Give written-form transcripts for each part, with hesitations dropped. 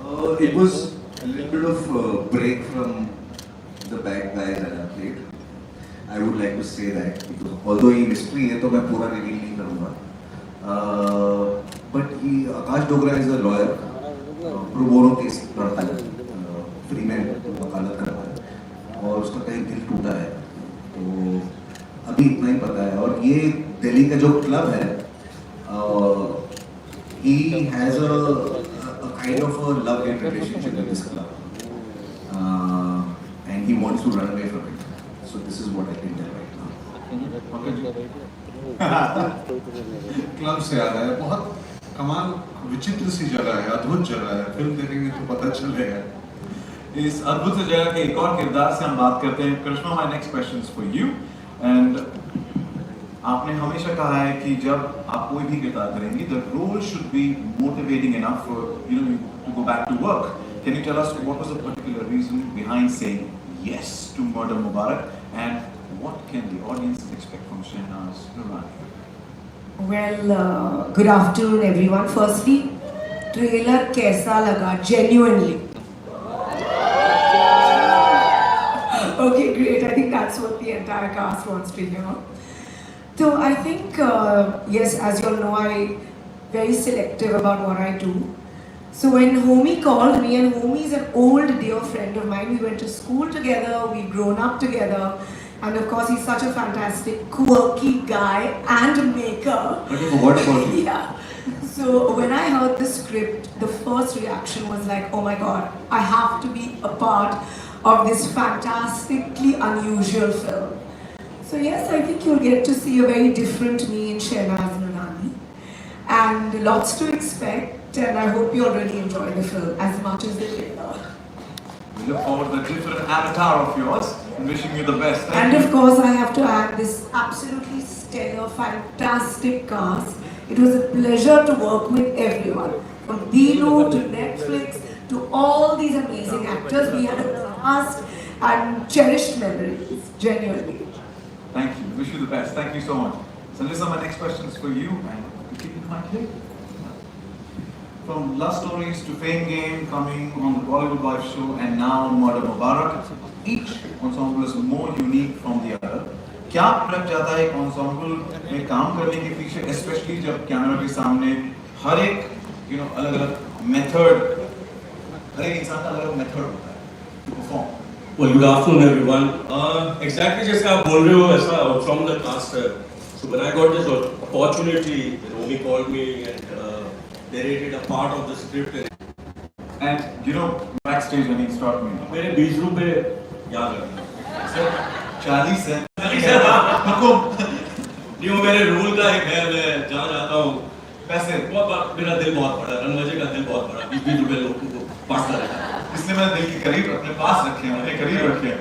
It was a little bit of a break from the bad guys that I played. I would like to say that because although he mystery है तो मैं पूरा reveal नहीं करूँगा. But Akash Dogra is a lawyer. Pro bono case लड़ता है. Free में वकालत करता है और उसका कहीं दिल टूटा है. तो अभी इतना ही पता है और ये दिल्ली का जो क्लब है, he has a kind of a love-hate relationship with this club, and he wants to run away from it. So this is what I can tell right now. Club से याद है, बहुत कमाल विचित्र सी जगह है, अद्भुत जगह है. फिल्म देखेंगे तो पता चलेगा. इस अद्भुत जगह के एक और किरदार से हम बात करते हैं. Krishna, my next question is for you. And आपने हमेशा कहा है कि जब आप कोई भी किरदार करेंगे, the role should be motivating enough for you to go back to work. Can you tell us what was the particular reason behind saying yes to Murder Mubarak, and what can the audience expect from Shehnaz Nurani? Well, good afternoon everyone. Firstly, trailer कैसा लगा? Genuinely. Okay, great. I think that's what the entire cast wants to hear. So I think, yes, as you all know, I'm very selective about what I do. So when Homie called me, and Homie is an old dear friend of mine, we went to school together, we've grown up together, and of course he's such a fantastic, quirky guy and maker. Okay, what about you? Yeah. So when I heard the script, the first reaction was like, oh my god, I have to be a part of this fantastically unusual film. So yes, I think you'll get to see a very different me in Shehnaz Nurani, and lots to expect, and I hope you'll really enjoy the film as much as the trailer. We look forward to the different avatar of yours and wishing you the best. And of course, I have to add this absolutely stellar, fantastic cast. It was a pleasure to work with everyone, from Dino to Netflix to all these amazing actors. We had a blast and cherished memories, genuinely. Thank you. Wish you the best. Thank you so much. So Lisa, my next question is for you, and you keep it quite clear. From Love Stories to Fame Game, coming on the Bollywood Wife Show, and now Murder Mubarak, each ensemble is more unique from the other. क्या फर्क जाता है एक ensemble में काम करने के पीछे, especially जब कैमरा के सामने हर एक अलग-अलग method, हर एक इंसान का अलग-अलग method होता है to perform. Well, good afternoon everyone. Exactly जैसे आप बोल रहे हो ऐसा from the cast है. So when I got this opportunity, Romy called me and narrated a part of the script. And backstage when he stopped me. मेरे 20 रुपए याद रखना. Sir, 40 है. नहीं वो मेरे रूल का एक है, मैं जहाँ जाता हूँ पैसे मेरा दिल बहुत बड़ा, रणमजे का दिल बहुत बड़ा, 20 रुपए लोगों को बांटता रहता है. इसलिए मैंने दिल के करीब अपने पास रखे हैं, अपने करीब रखे हैं.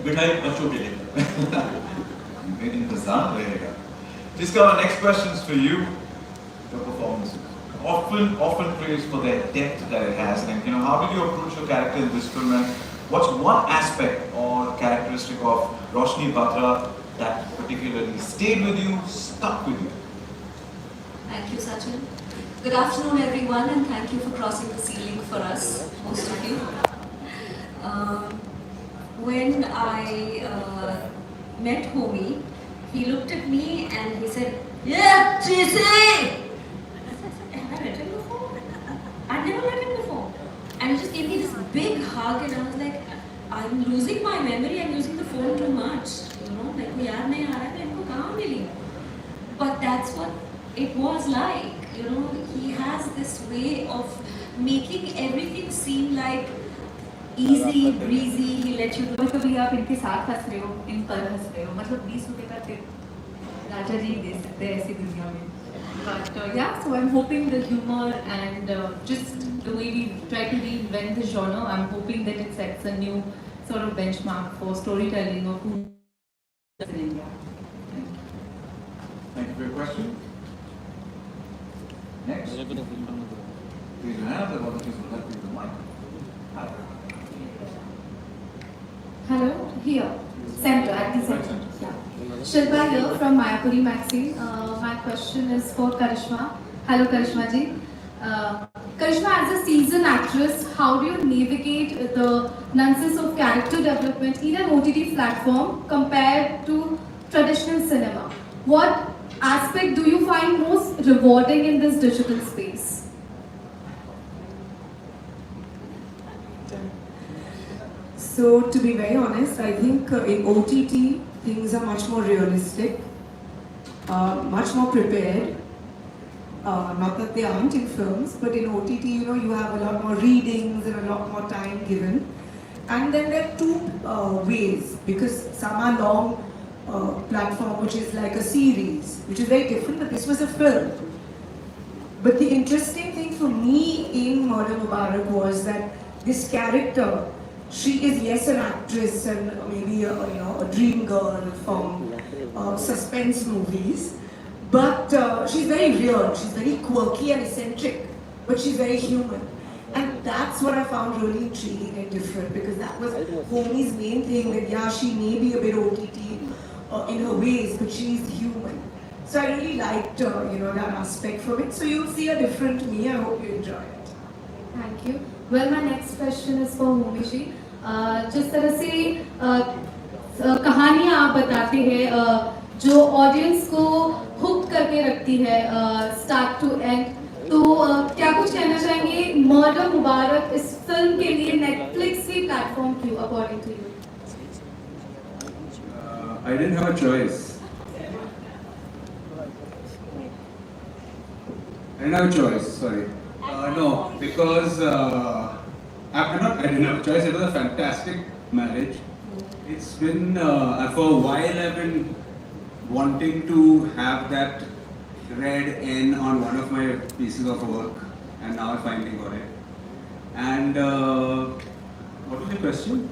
मिठाई बच्चों के लिए. इंतजार रहेगा. जिसका next question is for you. Your performance often praised for their depth that it has, and how did you approach your character in this film, and what's one aspect or characteristic of Roshni Batra that particularly stayed with you, stuck with you? Thank you, Sachin. Good afternoon, everyone, and thank you for crossing the ceiling for us, most of you. When I met Homie, he looked at me and he said, "Yeah, Tracy!" I said, "Have I met him before?" I'd never met him before. And he just gave me this big hug, and I was like, I'm losing my memory, I'm using the phone too much. Like, वो याद नहीं आ रहा है, इनको कहाँ मिली? But that's what it was like. He has this way of making everything seem like easy, breezy. He let you go. कभी आप इनके साथ हंस रहे हो, इन पर हंस रहे हो, मतलब 20 रुपए का टिप राजा जी दे सकते हैं ऐसी दुनिया में. But yeah, so I'm hoping the humor and just the way we try to reinvent the genre, I'm hoping that it sets a new sort of benchmark for storytelling of who in India. Thank you for your question. Next. Please your hand. The volunteers will help you with the mic. Hello, here, center, at the center. Yeah. Shilpa here from Mayapuri Maxine. My question is for Karishma. Hello, Karishma ji. Karishma, as a seasoned actress, how do you navigate the nonsense of character development in an OTT platform compared to traditional cinema? What aspect do you find most rewarding in this digital space? So to be very honest, I think in OTT things are much more realistic, much more prepared. Not that they aren't in films, but in OTT, you have a lot more readings and a lot more time given. And then there are two ways, because some are long platform, which is like a series, which is very different, but this was a film. But the interesting thing for me in Murder Mubarak was that this character, she is yes an actress and maybe a dream girl from suspense movies, but she's very real, she's very quirky and eccentric, but she's very human. And that's what I found really intriguing and different, because that was Homi's main thing, that yeah, she may be a bit OTT in her ways, but she's human. So I really liked that aspect from it. So you'll see a different me. I hope you enjoy it. Thank you. Well, my next question is for Homi ji. जिस तरह से कहानियाँ आप बताते हैं जो audience को hook करके रखती है स्टार्ट टू एंड, तो क्या कुछ कहना चाहेंगे मर्डर मुबारक इस फिल्म के लिए नेटफ्लिक्स की प्लेटफॉर्म क्यों according to you? I didn't have a choice. I didn't have a choice, sorry. No, because I didn't have a choice. It was a fantastic marriage. It's been, for a while I've been wanting to have that red N on one of my pieces of work, and now I finally got it. And what was the question?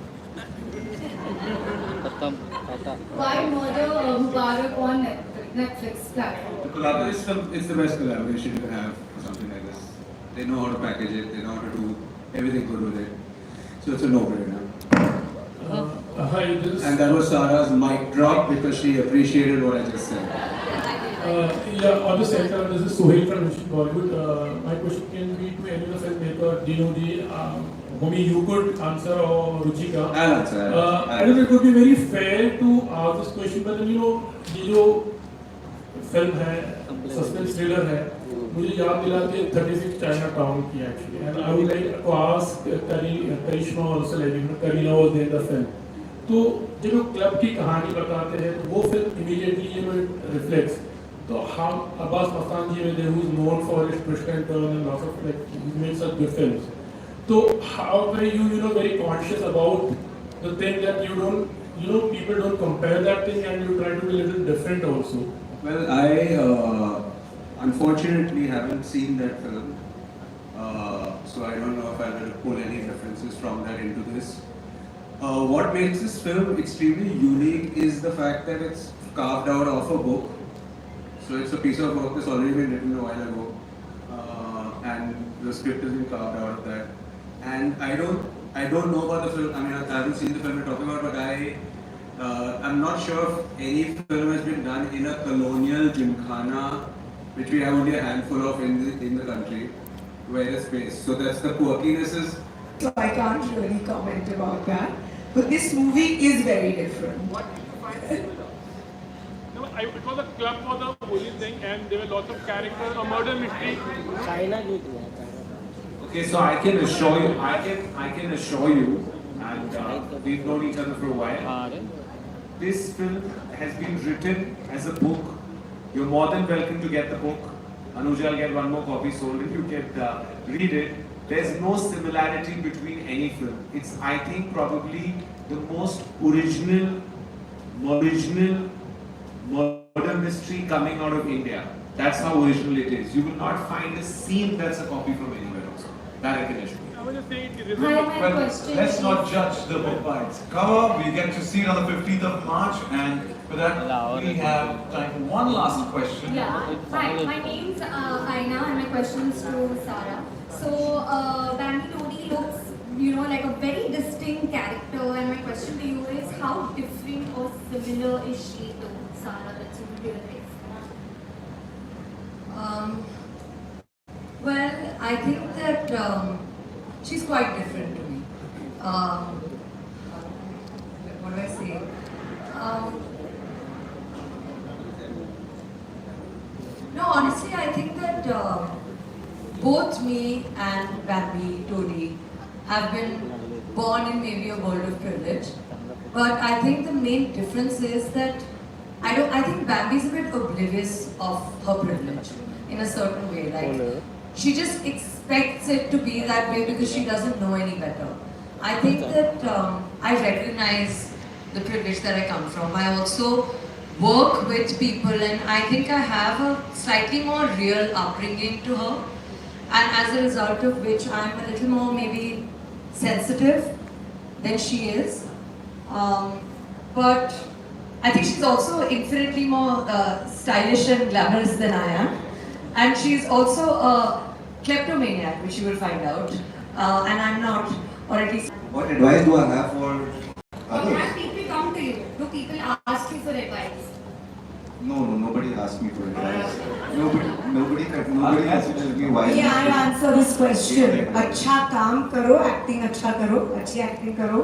Why Murder Mubarak on Netflix platform? The collaboration is the best collaboration you can have for something like this. They know how to package it, they know how to do everything good with it. So it's a no-brainer. Hi, And that was Sarah's mic drop because she appreciated what I just said. yeah, on the center, this is Sohail from Bollywood. My question can be to any of the filmmaker, Dinodi, Homi, you could answer, or Ruchika. I'll answer. I don't know, it would be very fair to ask this question, but then ये जो film है, suspense thriller है, मुझे याद दिलाती है 36 Chinatown की actually, and I would like to ask Karishma also, like Karina was there in the film. तो जब वो क्लब की कहानी बताते हैं, तो वो film immediately reflects. So how Abbas Mastan ji who is known for his twist and turn and lots of he made such good films. So how were you very conscious about the thing that you don't people don't compare that thing and you try to be a little different also? Well, I unfortunately haven't seen that film, so I don't know if I will pull any references from that into this. What makes this film extremely unique is the fact that it's carved out of a book. So it's a piece of work that's already been written a while ago, and the script has been carved out of that. And I don't know about the film. I mean, I haven't seen the film you're talking about, but I'm not sure if any film has been done in a colonial gymkhana, which we have only a handful of in the country, where it's based. So that's the quirkiness is. So I can't really comment about that. But this movie is very different. What did you find? No, it was a club for the police thing, and there were lots of characters, a murder mystery. Okay, so I can assure you, and we've known each other for a while. This film has been written as a book. You're more than welcome to get the book. Anuja will get one more copy sold if you can read it. There's no similarity between any film. It's, I think, probably the most original murder mystery coming out of India. That's how original it is. You will not find a scene that's a copy from anywhere else. That I can assure you. I was just saying, Well, let's not judge the book by its cover. We get to see it on the 15th of March, and for that, we have time for one last question. Yeah, hi, my name's Aina, and my question is to Sarah. So, Bambi Lodi looks, like a very distinct character, and my question to you is, how different or similar is she to Sarah that's in real life? Well, I think that she's quite different to me. What do I say? No, honestly, I think that both me and Bambi, Tony, have been born in maybe a world of privilege. But I think the main difference is that I think Bambi's a bit oblivious of her privilege in a certain way. Like, she just expects it to be that way because she doesn't know any better. I think that I recognize the privilege that I come from. I also work with people, and I think I have a slightly more real upbringing to her, and as a result of which I'm a little more maybe sensitive than she is. But I think she's also infinitely more stylish and glamorous than I am, and she's also a kleptomaniac, which you will find out, and I'm not, or at least. What advice do I have for others? Have people come to you? Do people ask you for advice? No, nobody asked me for advice. Nobody has to tell me why. Yeah, I answer this question. अच्छा काम करो, acting अच्छा करो, अच्छी acting करो,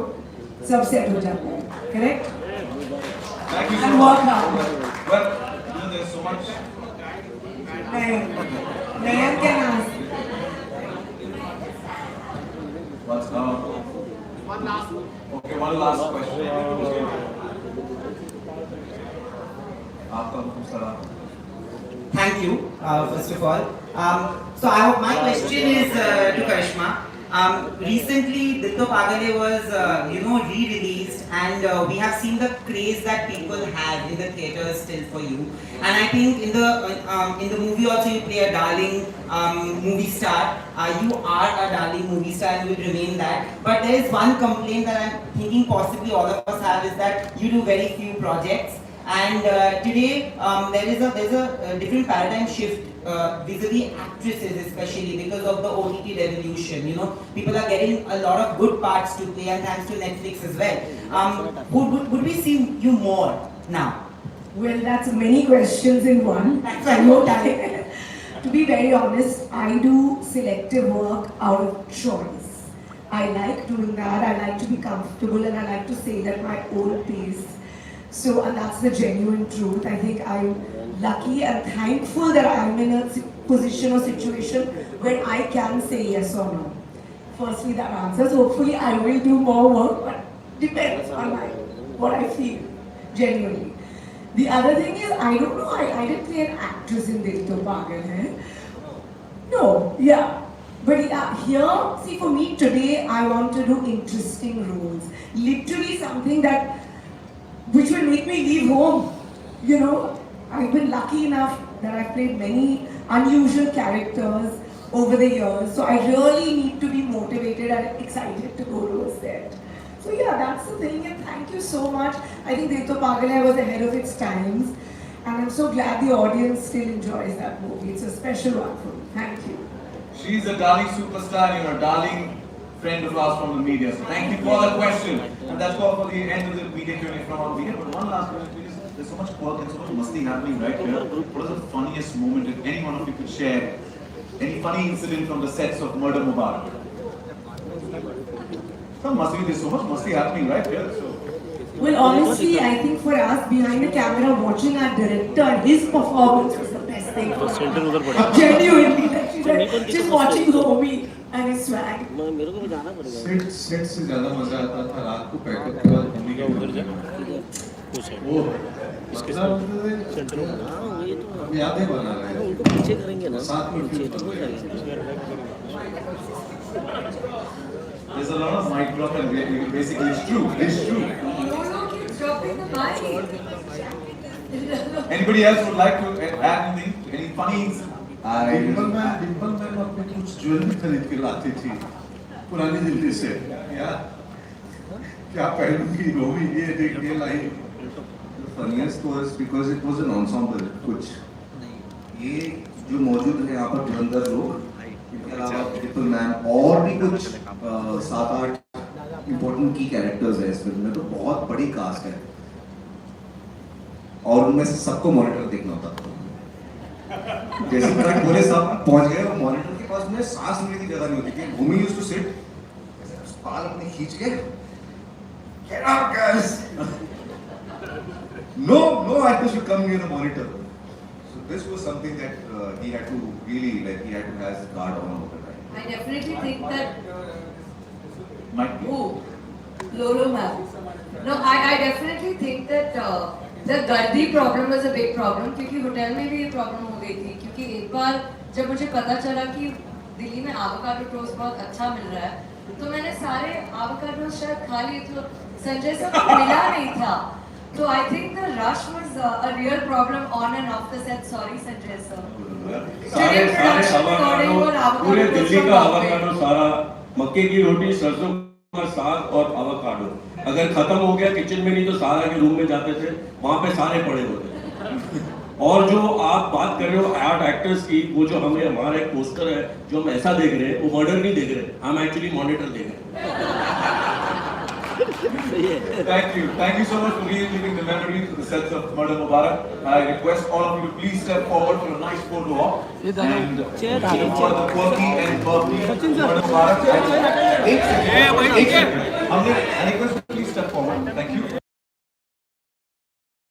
सब set हो जाता है. Correct? Thank you so And much. work hard. Well, there's so much. Nayan can ask. What's now? Okay, one last question. आपका दूसरा. Thank you, first of all. So my question is to Karishma. Recently, Ditto Pagale was, re-released, and we have seen the craze that people have in the theaters still for you. And I think in the movie also you play a darling movie star. You are a darling movie star and you will remain that. But there is one complaint that I'm thinking possibly all of us have, is that you do very few projects. And today there's a different paradigm shift vis-a-vis actresses, especially because of the OTT revolution. People are getting a lot of good parts to play, and thanks to Netflix as well. Would we see you more now? Well, that's many questions in one. That's No time. To be very honest, I do selective work out of choice. I like doing that. I like to be comfortable, and I like to say that my own pace. So, and that's the genuine truth. I think I'm lucky and thankful that I'm in a position or situation where I can say yes or no. Firstly, that answers. Hopefully, I will do more work, but depends on what I feel, genuinely. The other thing is, I don't know, I didn't play an actress in Dil To Pagal Hai. No, yeah. But here, see, for me today, I want to do interesting roles. Literally something which will make me leave home. I've been lucky enough that I've played many unusual characters over the years. So I really need to be motivated and excited to go to a set. So yeah, that's the thing, and thank you so much. I think Dil To Pagal Hai was ahead of its times, and I'm so glad the audience still enjoys that movie. It's a special one for me. Thank you. She's a darling superstar, a darling friend of ours from the media. So thank you for the question. And that's all for the end of the media Q&A from our media. But one last question, please. There's so much quirk and so much musty happening right here. What is the funniest moment, if any one of you could share? Any funny incident from the sets of Murder Mubarak? There's so much musty happening right here. So. Well, honestly, I think for us behind the camera, watching our director, his performance was the best thing for us. Genuinely, like, just watching Homie and his swag. Set से ज़्यादा मज़ा आता था रात को pack up के बाद घूमने के लिए। वो अब यादें बना रहे हैं। साथ में फिल्म बन रही है। There's a lot of mic drop and basically it's true. It's true. No, keep dropping the mic. Anybody else would like to add anything? Any funny incident? Dimple ma'am अपने कुछ ज्वेलरी खरीद के लाती थी पुरानी दिल्ली से क्या पहनूंगी होगी ये देख के लाई Funniest was because it was an ensemble. कुछ ये जो मौजूद है यहाँ पर धुरंधर लोग, इनके अलावा डिम्पल मैम और भी कुछ 7-8 इम्पोर्टेंट की कैरेक्टर्स है इस फिल्म में, तो बहुत बड़ी कास्ट है और उनमें से सबको मॉनिटर देखना होता था। जैसे तक पूरे सब पहुंच गए और मॉनिटर के पास में सांस लेने की जगह नहीं होती थी। भूमि यूज्ड टू सिट बाल अपने खींच के get out guys no actor should come near the monitor. So this was something that he had to really he had to have his guard on all the time. I definitely think that Might be. Lolo ma'am. No, I definitely think that the गर्दी problem was a big problem क्योंकि hotel में भी ये problem हो गई थी क्योंकि एक बार जब मुझे पता चला कि दिल्ली में avocado toast बहुत अच्छा मिल रहा है तो मैंने सारे avocado शायद खा लिए तो संजय सर को मिला नहीं था तो I think the rush was a real problem on and off the set. Sorry Sanjay sir. सारे avocado पूरे दिल्ली का avocado सारा मक्के की रोटी सरसों का साग और avocado अगर खत्म हो गया किचन में नहीं तो सारा के रूम में जाते थे वहाँ पे सारे पड़े होते थे। और जो आप बात कर रहे हो आर्ट एक्टर्स की वो जो हमारा एक पोस्टर है जो हम ऐसा देख रहे हैं वो मर्डर नहीं देख रहे हम एक्चुअली मॉनिटर देख रहे हैं। Thank you so much for reliving the memories of the sets of Murder Mubarak. I request all of you to please step forward for a nice photo op and for the quirky and bubbly Murder Mubarak. 1 second. I request